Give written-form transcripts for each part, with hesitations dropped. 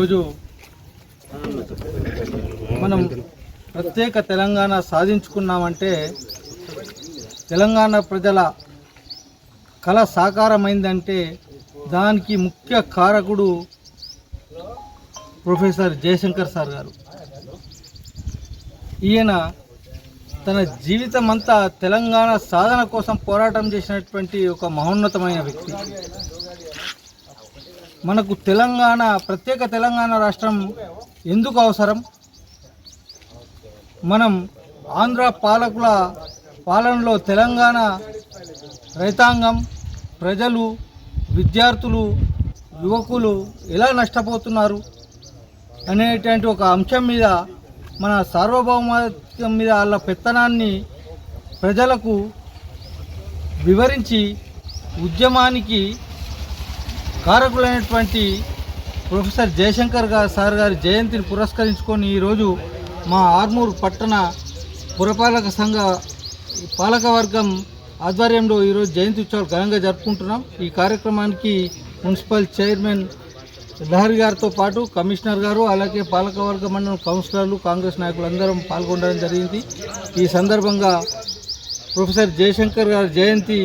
ఈరోజు మనం ప్రత్యేక తెలంగాణ సాధించుకున్నామంటే తెలంగాణ ప్రజల కళ సాకారమైందంటే దానికి ముఖ్య కారకుడు ప్రొఫెసర్ జయశంకర్ సార్ గారు. ఈయన తన జీవితం అంతా తెలంగాణ సాధన కోసం పోరాటం చేసినటువంటి ఒక మహోన్నతమైన వ్యక్తి. మనకు ప్రత్యేక తెలంగాణ రాష్ట్రం ఎందుకు అవసరం? మనం ఆంధ్ర పాలకుల పాలనలో తెలంగాణ రైతాంగం, ప్రజలు, విద్యార్థులు, యువకులు ఎలా నష్టపోతున్నారు అనేటువంటి ఒక అంశం మీద, మన సార్వభౌమత్వం మీద వాళ్ళ పెత్తనాన్ని ప్రజలకు వివరించి ఉద్యమానికి కారకులైనటువంటి ప్రొఫెసర్ జయశంకర్ సార్ గారి జయంతిని పురస్కరించుకొని ఈరోజు మా ఆర్మూర్ పట్టణ పురపాలక సంఘ పాలకవర్గం ఆధ్వర్యంలో ఈరోజు జయంతి ఉత్సవాలు ఘనంగా జరుపుకుంటున్నాం. ఈ కార్యక్రమానికి మున్సిపల్ చైర్మన్ లహరి గారితో పాటు కమిషనర్ గారు, అలాగే పాలకవర్గ మండలం కౌన్సిలర్లు, కాంగ్రెస్ నాయకులు అందరం పాల్గొనడం జరిగింది. ఈ సందర్భంగా ప్రొఫెసర్ జయశంకర్ గారి జయంతి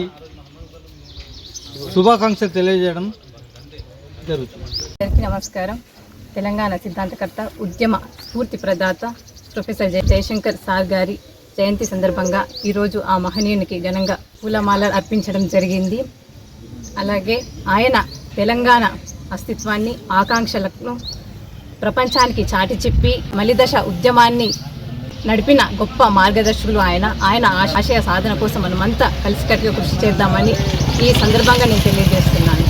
శుభాకాంక్షలు తెలియజేయడం జరుగుతుంది. నమస్కారం. తెలంగాణ సిద్ధాంతకర్త, ఉద్యమ స్ఫూర్తి ప్రదాత ప్రొఫెసర్ జయశంకర్ సార్ గారి జయంతి సందర్భంగా ఈరోజు ఆ మహనీయునికి ఘనంగా పూలమాల అర్పించడం జరిగింది. అలాగే ఆయన తెలంగాణ అస్తిత్వాన్ని, ఆకాంక్షలను ప్రపంచానికి చాటి చెప్పి మలిదశ ఉద్యమాన్ని నడిపిన గొప్ప మార్గదర్శకులు ఆయన ఆశయ సాధన కోసం మనమంతా కలిసికట్టుగా కృషి చేద్దామని ఈ సందర్భంగా నేను తెలియజేస్తున్నాను.